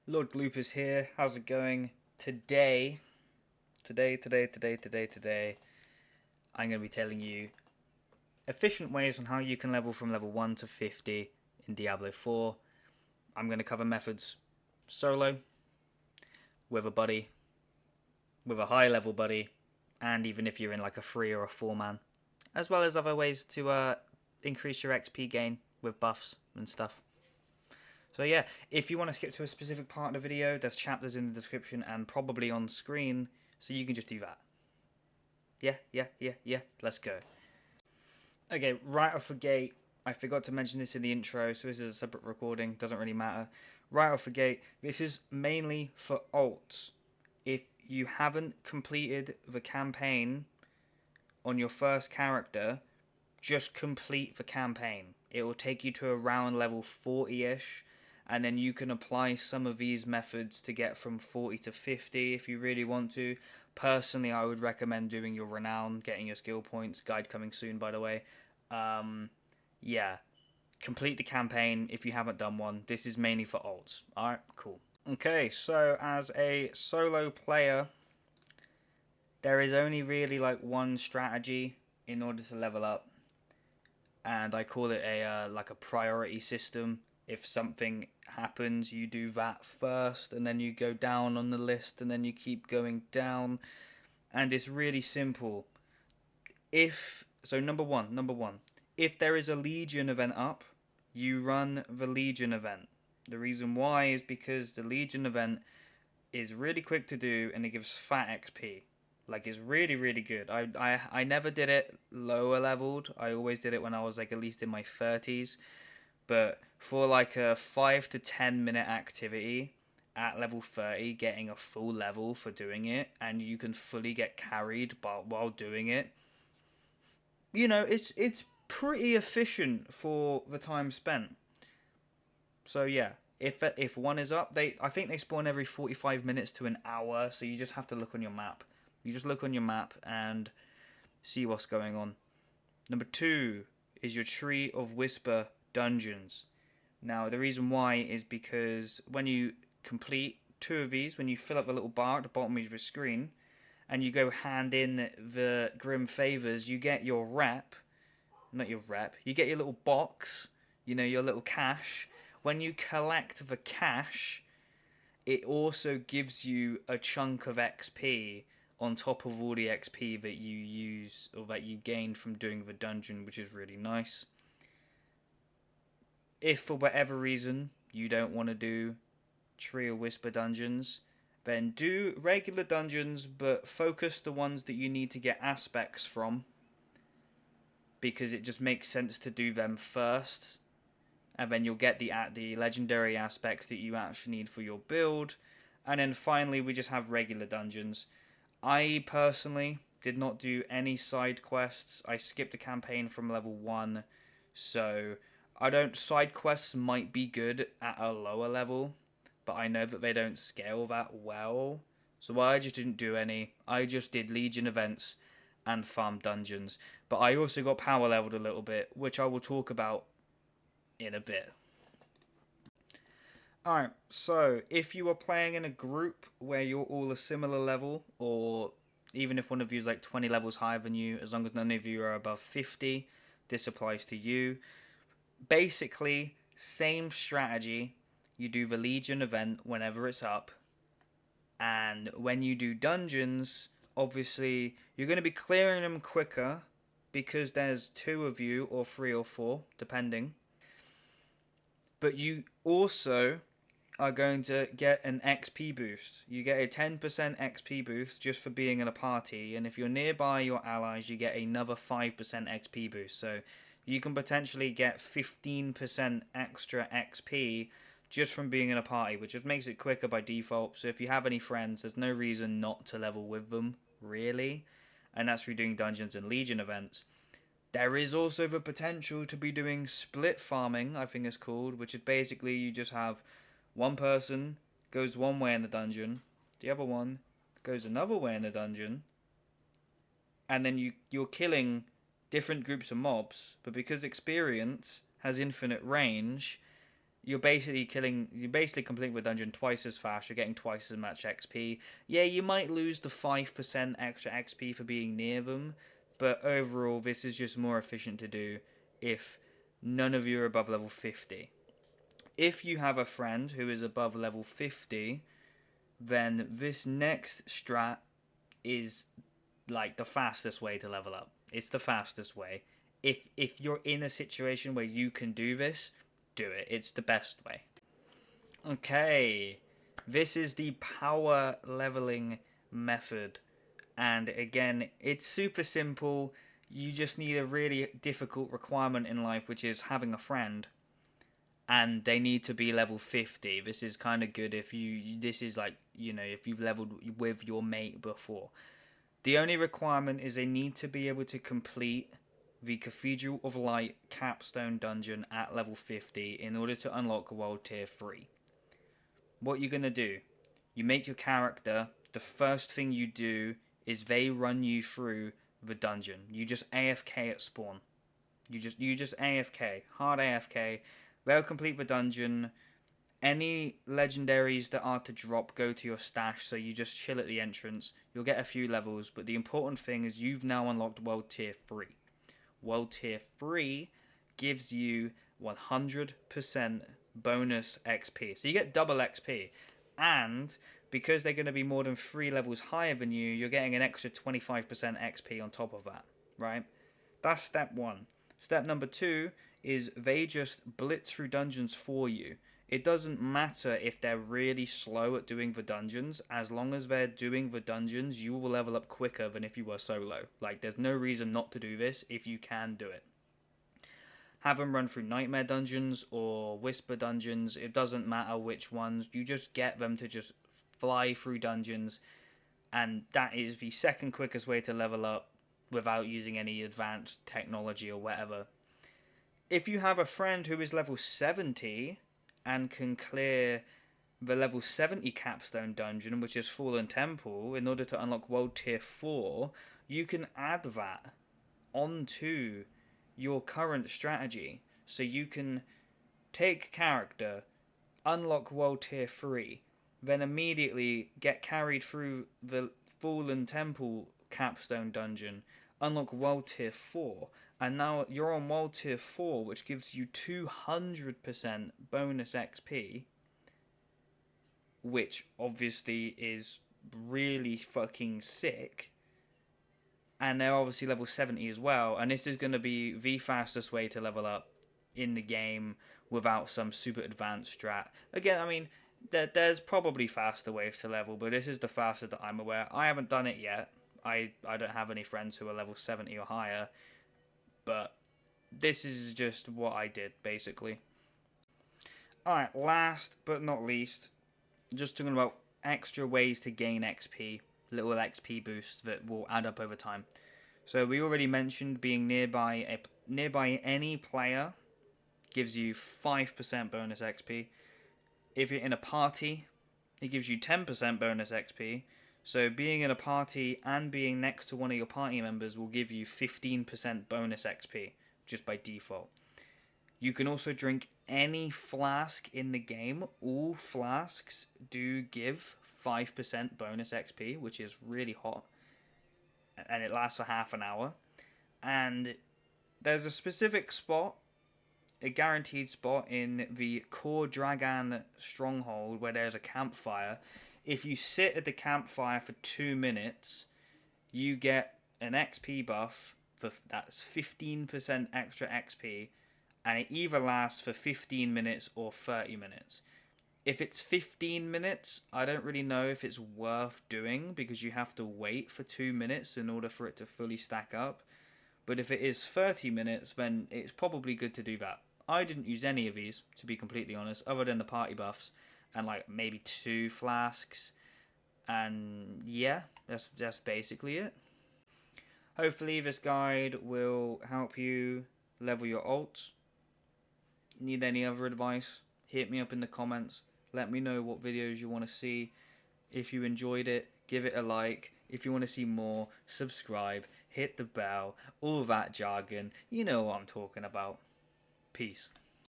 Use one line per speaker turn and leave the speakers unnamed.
Lord Gloopus here. How's it going? Today, I'm going to be telling you efficient ways on how you can level from level 1 to 50 in Diablo 4. I'm going to cover methods solo, with a buddy, with a high level buddy, and even if you're in like a 3 or a 4 man, as well as other ways to increase your XP gain with buffs and stuff. So yeah, if you want to skip to a specific part of the video, there's chapters in the description and probably on screen, so you can just do that. Yeah, let's go. Okay, right off the gate, I forgot to mention this in the intro, so this is a separate recording, doesn't really matter. Right off the gate, this is mainly for alts. If you haven't completed the campaign on your first character, just complete the campaign. It will take you to around level 40-ish, and then you can apply some of these methods to get from 40 to 50 if you really want to. Personally, I would recommend doing your renown, getting your skill points. Guide coming soon, by the way. Yeah, complete the campaign if you haven't done one. This is mainly for alts. Alright, cool. Okay, so as a solo player, there is only really like one strategy in order to level up, and I call it a like a priority system. If something happens, you do that first, and then you go down on the list, and then you keep going down, and it's really simple. If so, number one, if there is a Legion event up, you run the Legion event. The reason why is because the Legion event is really quick to do, and it gives fat XP. Like, it's really good. I never did it lower leveled. I always did it when I was like at least in my 30s. But for like a 5 to 10 minute activity at level 30, getting a full level for doing it, and you can fully get carried while doing it, you know, it's pretty efficient for the time spent. So yeah, if one is up, I think they spawn every 45 minutes to an hour, so you just have to look on your map. You just look on your map and see what's going on. Number 2 is your Tree of Whisper dungeons. Now, the reason why is because when you complete 2 of these, when you fill up the little bar at the bottom of your screen, and you go hand in the Grim Favors, you get your rep. Not your rep. You get your little box, you know, your little cash. When you collect the cash, it also gives you a chunk of XP on top of all the XP that you use or that you gained from doing the dungeon, which is really nice. If for whatever reason you don't want to do Tree of Whisper dungeons, then do regular dungeons, but focus the ones that you need to get aspects from, because it just makes sense to do them first, and then you'll get the legendary aspects that you actually need for your build. And then finally, we just have regular dungeons. I personally did not do any side quests. I skipped a campaign from level 1, so I don't. Side quests might be good at a lower level, but I know that they don't scale that well, so I just didn't do any. I just did Legion events and farm dungeons, but I also got power leveled a little bit, which I will talk about in a bit. Alright, so if you are playing in a group where you're all a similar level, or even if one of you is like 20 levels higher than you, as long as none of you are above 50, this applies to you. Basically, same strategy. You do the Legion event whenever it's up, and when you do dungeons, obviously you're going to be clearing them quicker because there's 2 of you, or 3 or 4, depending. But you also are going to get an XP boost. You get a 10% XP boost just for being in a party, and if you're nearby your allies, you get another 5% XP boost. So you can potentially get 15% extra XP just from being in a party, which just makes it quicker by default. So if you have any friends, there's no reason not to level with them, really. And that's through doing dungeons and Legion events. There is also the potential to be doing split farming, I think it's called, which is basically you just have one person goes one way in the dungeon, the other one goes another way in the dungeon, and then you're killing different groups of mobs, but because experience has infinite range, you're basically completing the dungeon twice as fast. You're getting twice as much XP. Yeah, you might lose the 5% extra XP for being near them, but overall, this is just more efficient to do if none of you are above level 50. If you have a friend who is above level 50, then this next strat is like the fastest way to level up. It's the fastest way. If you're in a situation where you can do this, do it. It's the best way. Okay, this is the power leveling method, and again, it's super simple. You just need a really difficult requirement in life, which is having a friend, and they need to be level 50. This is kind of good if this is like, if you've leveled with your mate before. The only requirement is they need to be able to complete the Cathedral of Light capstone dungeon at level 50 in order to unlock World Tier 3. What you're going to do, you make your character, the first thing you do is they run you through the dungeon. You just AFK at spawn. You just AFK, hard AFK. They'll complete the dungeon. Any legendaries that are to drop go to your stash, so you just chill at the entrance. You'll get a few levels, but the important thing is you've now unlocked World Tier 3. World Tier 3 gives you 100% bonus XP. So you get double XP. And because they're going to be more than 3 levels higher than you, you're getting an extra 25% XP on top of that, right? That's step 1. Step number 2 is they just blitz through dungeons for you. It doesn't matter if they're really slow at doing the dungeons. As long as they're doing the dungeons, you will level up quicker than if you were solo. Like, there's no reason not to do this if you can do it. Have them run through Nightmare dungeons or Whisper dungeons. It doesn't matter which ones. You just get them to just fly through dungeons. And that is the second quickest way to level up without using any advanced technology or whatever. If you have a friend who is level 70... and can clear the level 70 capstone dungeon, which is Fallen Temple, in order to unlock World Tier 4, you can add that onto your current strategy. So you can take character, unlock World Tier 3, then immediately get carried through the Fallen Temple capstone dungeon, unlock World Tier 4, and now you're on World Tier 4, which gives you 200% bonus XP, which obviously is really fucking sick. And they're obviously level 70 as well, and this is going to be the fastest way to level up in the game without some super advanced strat. Again, I mean, there's probably faster ways to level, but this is the fastest that I'm aware. I haven't done it yet. I don't have any friends who are level 70 or higher. But this is just what I did, basically. Alright, last but not least, just talking about extra ways to gain XP, little XP boosts that will add up over time. So we already mentioned being nearby any player gives you 5% bonus XP. If you're in a party, it gives you 10% bonus XP. So being in a party and being next to one of your party members will give you 15% bonus XP, just by default. You can also drink any flask in the game. All flasks do give 5% bonus XP, which is really hot. And it lasts for half an hour. And there's a specific spot, a guaranteed spot in the Core Dragan Stronghold where there's a campfire. If you sit at the campfire for 2 minutes, you get an XP buff that's 15% extra XP, and it either lasts for 15 minutes or 30 minutes. If it's 15 minutes, I don't really know if it's worth doing because you have to wait for 2 minutes in order for it to fully stack up. But if it is 30 minutes, then it's probably good to do that. I didn't use any of these, to be completely honest, other than the party buffs. And like maybe 2 flasks, and yeah, that's basically it. Hopefully this guide will help you level your alts. Need any other advice? Hit me up in the comments. Let me know what videos you want to see. If you enjoyed it, give it a like. If you want to see more, subscribe, hit the bell, all that jargon. You know what I'm talking about. Peace.